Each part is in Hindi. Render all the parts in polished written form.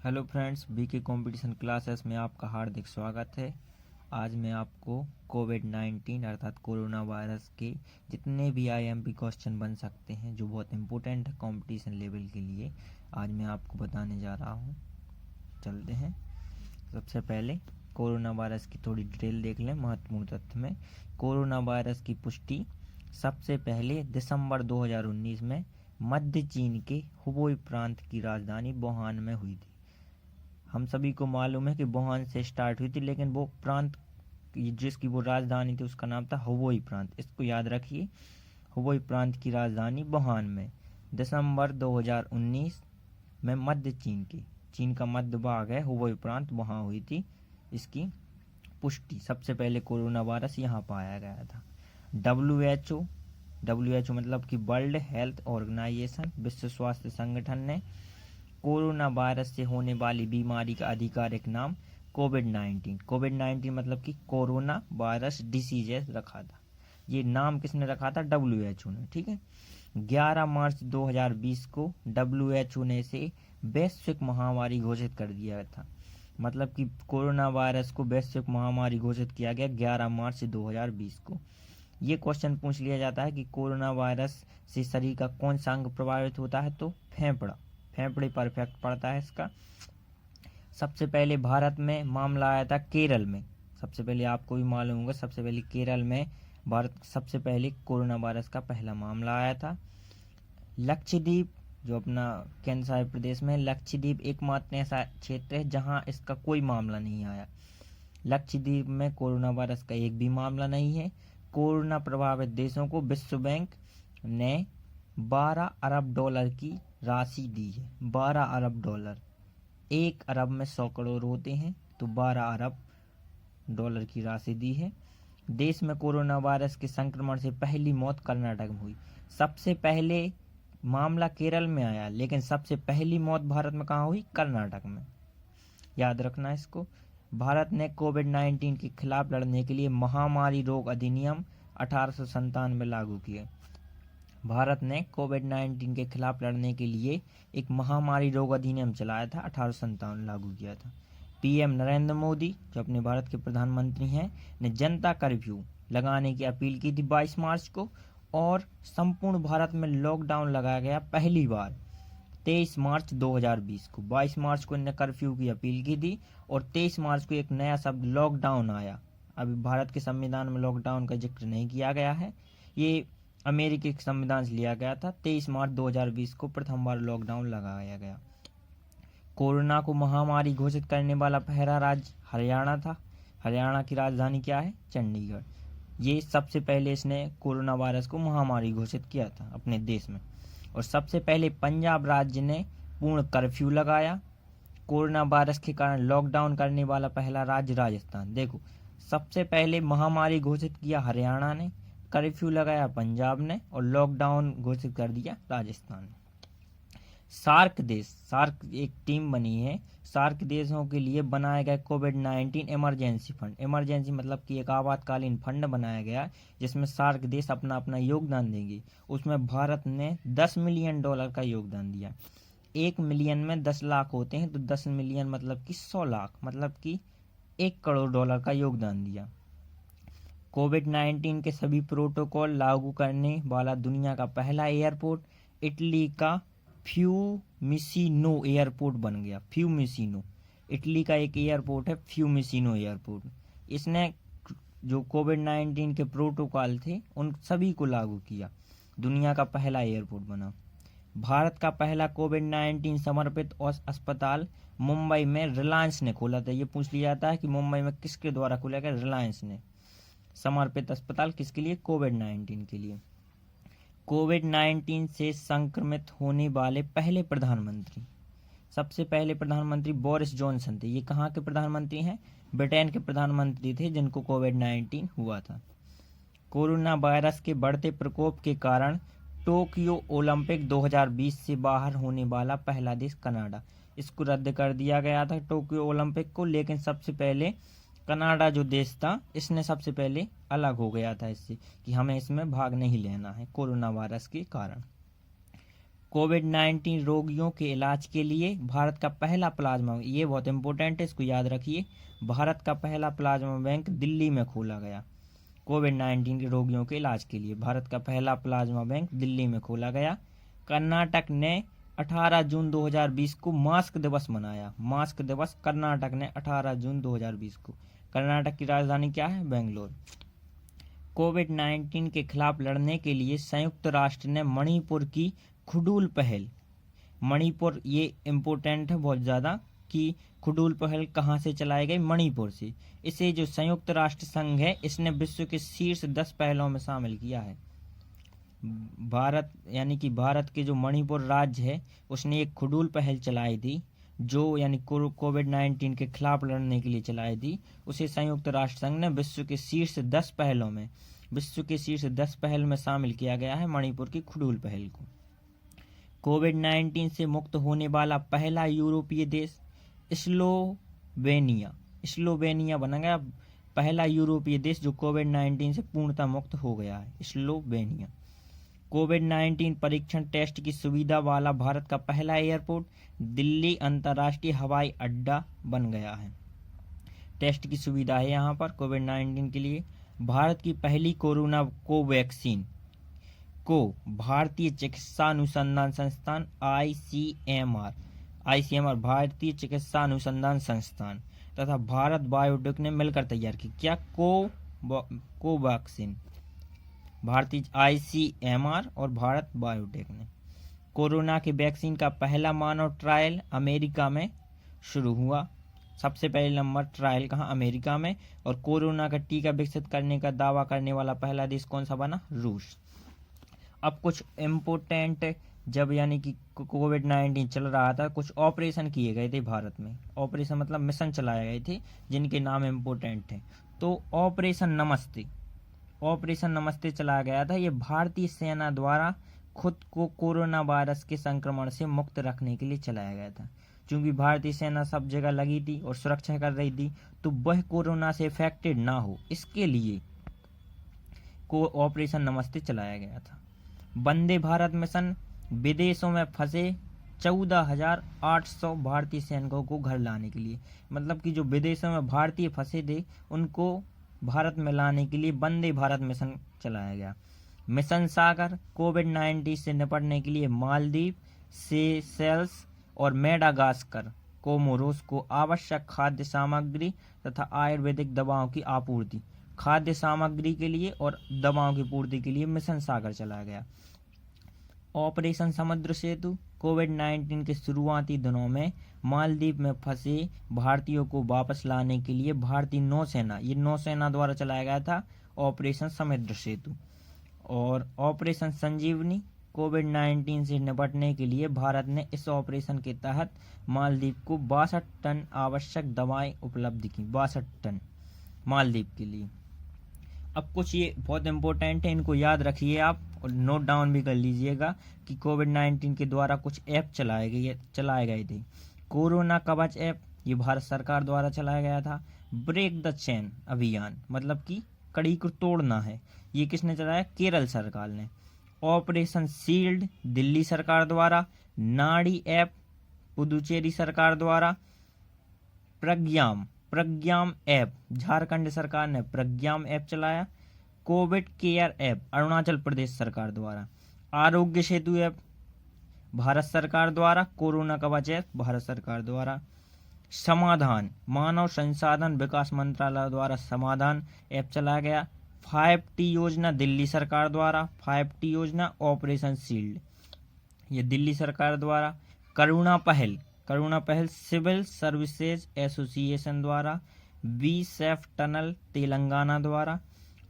Hello friends, BK competition classes में आपका हार्दिक स्वागत है। आज मैं आपको कोविड-19 अर्थात कोरोना वायरस के जितने भी आईएमपी क्वेश्चन बन सकते हैं जो बहुत इम्पोर्टेंट है कंपटीशन लेवल के लिए, आज मैं आपको बताने जा रहा हूँ। चलते हैं। सबसे पहले कोरोना वायरस की थोड़ी डिटेल देख लें। महत्वपूर्ण तथ्य में कोरोना वायरस की पुष्टि सबसे पहले दिसंबर 2019 में मध्य चीन के हुबेई प्रांत की राजधानी वुहान में हुई थी। हम सभी को मालूम है कि वुहान से स्टार्ट हुई थी, लेकिन वो प्रांत जिसकी वो राजधानी थी उसका नाम था हुबेई प्रांत। इसको याद रखिए, हुबेई प्रांत की राजधानी वुहान में दिसंबर 2019 में मध्य चीन का मध्य भाग है हुबेई प्रांत, वहाँ हुई थी इसकी पुष्टि। सबसे पहले कोरोना वायरस यहाँ पाया गया था। WHO मतलब कि वर्ल्ड हेल्थ ऑर्गेनाइजेशन, विश्व स्वास्थ्य संगठन ने कोरोना वायरस से होने वाली बीमारी का आधिकारिक नाम कोविड-19 मतलब कि कोरोना वायरस डिसीज रखा था। ये नाम किसने रखा था? WHO ने। ठीक है। 11 मार्च 2020 को WHO ने इसे वैश्विक महामारी घोषित कर दिया था। मतलब कि कोरोना वायरस को वैश्विक महामारी घोषित किया गया 11 मार्च 2020 को। ये क्वेश्चन पूछ लिया जाता है कि कोरोना वायरस से शरीर का कौन सा अंग प्रभावित होता है, तो फेफड़े पर इफेक्ट पड़ता है इसका। सबसे पहले भारत में मामला आया था केरल में। सबसे पहले आपको भी मालूम होगा, सबसे पहले केरल में सबसे पहले कोरोना वायरस का पहला मामला आया था। लक्षद्वीप, जो अपना केंद्र शासित प्रदेश में, लक्षद्वीप एकमात्र ऐसा क्षेत्र है जहां इसका कोई मामला नहीं आया। लक्षद्वीप में कोरोना वायरस का एक भी मामला नहीं है। कोरोना प्रभावित देशों को विश्व बैंक ने 12 अरब डॉलर की राशि दी है। 12 अरब डॉलर, 1 अरब में 100 करोड़ होते हैं, तो 12 अरब डॉलर की राशि दी है। देश में कोरोना वायरस के संक्रमण से पहली मौत कर्नाटक में हुई। सबसे पहले मामला केरल में आया, लेकिन सबसे पहली मौत भारत में कहाँ हुई? कर्नाटक में। याद रखना इसको। भारत ने कोविड-19 के खिलाफ लड़ने के लिए महामारी रोग अधिनियम 1897 में लागू किया। भारत ने कोविड-19 के खिलाफ लड़ने के लिए एक महामारी रोग अधिनियम चलाया था, 1897 लागू किया था। पीएम नरेंद्र मोदी, जो अपने भारत के प्रधानमंत्री हैं, ने जनता कर्फ्यू लगाने की अपील की थी 22 मार्च को, और संपूर्ण भारत में लॉकडाउन लगाया गया पहली बार 23 मार्च 2020 को। 22 मार्च को इन्होंने कर्फ्यू की अपील की थी और 23 मार्च को एक नया शब्द लॉकडाउन आया। अभी भारत के संविधान में लॉकडाउन का जिक्र नहीं किया गया है, ये अमेरिकी संविधान से लिया गया था। 23 मार्च 2020 को प्रथम बार लॉकडाउन लगाया गया। कोरोना को महामारी घोषित करने वाला पहला राज्य हरियाणा था। हरियाणा की राजधानी क्या है? चंडीगढ़। ये सबसे पहले इसने कोरोना वायरस को महामारी घोषित किया था अपने देश में। और सबसे पहले पंजाब राज्य ने पूर्ण कर्फ्यू लगाया। कोरोना वायरस के कारण लॉकडाउन करने वाला पहला राज्य राजस्थान। देखो, सबसे पहले महामारी घोषित किया हरियाणा ने, कर्फ्यू लगाया पंजाब ने, और लॉकडाउन घोषित कर दिया राजस्थान ने। सार्क देश, सार्क एक टीम बनी है। सार्क देशों के लिए बनाया गया कोविड-19 इमरजेंसी फंड। इमरजेंसी मतलब कि एक आपातकालीन फंड बनाया गया जिसमें सार्क देश अपना अपना योगदान देंगे। उसमें भारत ने $10 मिलियन का योगदान दिया। 1 मिलियन में 10 लाख होते हैं, तो 10 मिलियन मतलब कि 100 लाख, मतलब कि $1 करोड़ का योगदान दिया। कोविड-19 के सभी प्रोटोकॉल लागू करने वाला दुनिया का पहला एयरपोर्ट इटली का फ्यूमिसिनो एयरपोर्ट बन गया। फ्यूमिसिनो इटली का एक एयरपोर्ट है, फ्यूमिसिनो एयरपोर्ट। इसने जो कोविड-19 के प्रोटोकॉल थे उन सभी को लागू किया। दुनिया का पहला एयरपोर्ट बना। भारत का पहला कोविड-19 समर्पित अस्पताल मुंबई में रिलायंस ने खोला था। ये पूछ लिया जाता है कि मुंबई में किसके द्वारा खोला गया? रिलायंस ने। समर्पित अस्पताल किसके लिए? कोविड-19 के लिए। कोविड-19 से संक्रमित होने वाले पहले प्रधानमंत्री, सबसे पहले प्रधानमंत्री बोरिस जॉनसन थे। ये कहाँ के प्रधानमंत्री हैं? ब्रिटेन के प्रधानमंत्री थे जिनको कोविड-19 हुआ था। कोरोना वायरस के बढ़ते प्रकोप के कारण टोक्यो ओलंपिक 2020 से बाहर होने वाला पहला देश कनाडा। इसको रद्द कर दिया गया था टोक्यो ओलंपिक को, लेकिन सबसे पहले कनाडा जो देश था इसने सबसे पहले अलग हो गया था इससे, कि हमें इसमें भाग नहीं लेना है कोरोना वायरस के कारण। कोविड-19 रोगियों के इलाज के लिए भारत का पहला प्लाज्मा, ये बहुत इंपॉर्टेंट है, इसको याद रखिए। भारत का पहला प्लाज्मा बैंक दिल्ली में खोला गया। कोविड-19 रोगियों के इलाज के लिए भारत का पहला प्लाज्मा बैंक दिल्ली में खोला गया। कर्नाटक ने 18 जून 2020 को मास्क दिवस मनाया। मास्क दिवस कर्नाटक ने 18 जून 2020 को। कर्नाटक की राजधानी क्या है? बेंगलोर। कोविड-19 के खिलाफ लड़ने के लिए संयुक्त राष्ट्र ने मणिपुर की खुडूल पहल, मणिपुर, ये इम्पोर्टेंट है बहुत ज़्यादा कि खुडूल पहल कहाँ से चलाई गई? मणिपुर से। इसे जो संयुक्त राष्ट्र संघ है, इसने विश्व के शीर्ष 10 पहलों में शामिल किया है। भारत, यानी कि भारत के जो मणिपुर राज्य है, उसने एक खुडूल पहल चलाई थी, जो यानी कोविड-19 के खिलाफ लड़ने के लिए चलाई थी। उसे संयुक्त राष्ट्र संघ ने विश्व के शीर्ष 10 पहलों में, विश्व के शीर्ष 10 पहल में शामिल किया गया है मणिपुर की खुडूल पहल को। कोविड-19 से मुक्त होने वाला पहला यूरोपीय देश स्लोवेनिया, स्लोवेनिया बना गया पहला यूरोपीय देश जो कोविड-19 से पूर्णतः मुक्त हो गया है, स्लोवेनिया। कोविड-19 परीक्षण टेस्ट की सुविधा वाला भारत का पहला एयरपोर्ट दिल्ली अंतर्राष्ट्रीय हवाई अड्डा बन गया है। टेस्ट की सुविधा है यहाँ पर कोविड-19 के लिए। भारत की पहली कोरोना कोवैक्सीन को भारतीय चिकित्सा अनुसंधान संस्थान आईसीएमआर भारतीय चिकित्सा अनुसंधान संस्थान तथा भारत बायोटेक ने मिलकर तैयार की। क्या? कोवैक्सीन, भारतीय आईसीएमआर और भारत बायोटेक ने। कोरोना के वैक्सीन का पहला मानव ट्रायल अमेरिका में शुरू हुआ। सबसे पहले नंबर ट्रायल कहाँ? अमेरिका में। और कोरोना का टीका विकसित करने का दावा करने वाला पहला देश कौन सा बना? रूस। अब कुछ इम्पोर्टेंट, जब यानी कि कोविड-19 चल रहा था, कुछ ऑपरेशन किए गए थे भारत में। ऑपरेशन मतलब मिशन चलाए गए थे जिनके नाम इम्पोर्टेंट थे। तो ऑपरेशन नमस्ते चलाया गया था। ये भारतीय सेना द्वारा खुद को कोरोना वायरस के संक्रमण से मुक्त रखने के लिए चलाया गया था। क्योंकि भारतीय सेना सब जगह लगी थी और सुरक्षा कर रही थी, तो वह कोरोना से इफेक्टेड ना हो, इसके लिए ऑपरेशन नमस्ते चलाया गया था। वंदे भारत मिशन, विदेशों में फंसे 14,800 भारतीय सैनिकों को घर लाने के लिए, मतलब कि जो विदेशों में भारतीय फंसे थे उनको भारत में लाने के लिए वंदे भारत मिशन चलाया गया। मिशन सागर, कोविड-19 से निपटने के लिए मालदीव, सेशेल्स और मेडागास्कर, कोमोरोस को आवश्यक खाद्य सामग्री तथा आयुर्वेदिक दवाओं की आपूर्ति, खाद्य सामग्री के लिए और दवाओं की पूर्ति के लिए मिशन सागर चलाया गया। ऑपरेशन समुद्र सेतु, कोविड-19 के शुरुआती दिनों में मालदीव में फंसे भारतीयों को वापस लाने के लिए भारतीय नौसेना, ये नौसेना द्वारा चलाया गया था ऑपरेशन समुद्र सेतु। और ऑपरेशन संजीवनी, कोविड-19 से निपटने के लिए भारत ने इस ऑपरेशन के तहत मालदीव को 62 टन आवश्यक दवाएं उपलब्ध की, 62 टन मालदीव के लिए। अब कुछ ये बहुत इंपॉर्टेंट है, इनको याद रखिए आप और नोट डाउन भी कर लीजिएगा कि कोविड-19 के द्वारा कुछ ऐप चलाए गए थे। कोरोना कवच ऐप, ये भारत सरकार द्वारा चलाया गया था। ब्रेक द चेन अभियान, मतलब कि कड़ी को तोड़ना है, ये किसने चलाया? केरल सरकार ने। ऑपरेशन शील्ड, दिल्ली सरकार द्वारा। नाड़ी ऐप, पुदुचेरी सरकार द्वारा। प्रज्ञाम ऐप, झारखंड सरकार ने प्रज्ञाम ऐप चलाया। Covid care app, Arunachal Pradesh सरकार द्वारा। आरोग्य सेतु ऐप, भारत सरकार द्वारा। कोरोना कवच ऐप, भारत सरकार द्वारा। समाधान, मानव संसाधन विकास मंत्रालय द्वारा समाधान ऐप चलाया गया। 5T योजना, दिल्ली सरकार द्वारा। 5T योजना, ऑपरेशन शील्ड, ये दिल्ली सरकार द्वारा। करुणा पहल सिविल सर्विसेज एसोसिएशन द्वारा। बी सेफ टनल, तेलंगाना द्वारा।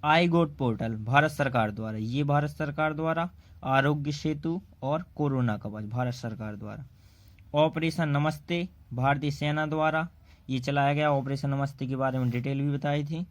आई गोट पोर्टल, भारत सरकार द्वारा, ये भारत सरकार द्वारा। आरोग्य सेतु और कोरोना कवच, भारत सरकार द्वारा। ऑपरेशन नमस्ते, भारतीय सेना द्वारा ये चलाया गया। ऑपरेशन नमस्ते के बारे में डिटेल भी बताई थी।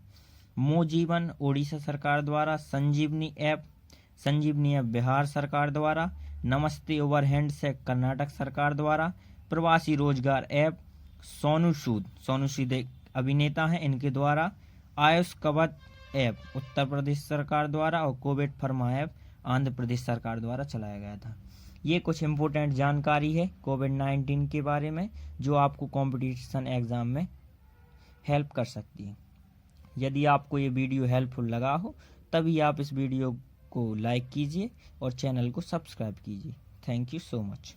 मोजीवन, उड़ीसा सरकार द्वारा। संजीवनी ऐप बिहार सरकार द्वारा। नमस्ते ओवरहैंड से कर्नाटक सरकार द्वारा। प्रवासी रोजगार ऐप, सोनू सूद एक अभिनेता हैं, इनके द्वारा। आयुष कवच ऐप, उत्तर प्रदेश सरकार द्वारा। और कोविड फर्मा ऐप, आंध्र प्रदेश सरकार द्वारा चलाया गया था। ये कुछ इम्पोर्टेंट जानकारी है कोविड-19 के बारे में जो आपको कंपटीशन एग्ज़ाम में हेल्प कर सकती है। यदि आपको ये वीडियो हेल्पफुल लगा हो तभी आप इस वीडियो को लाइक कीजिए और चैनल को सब्सक्राइब कीजिए। Thank you so much.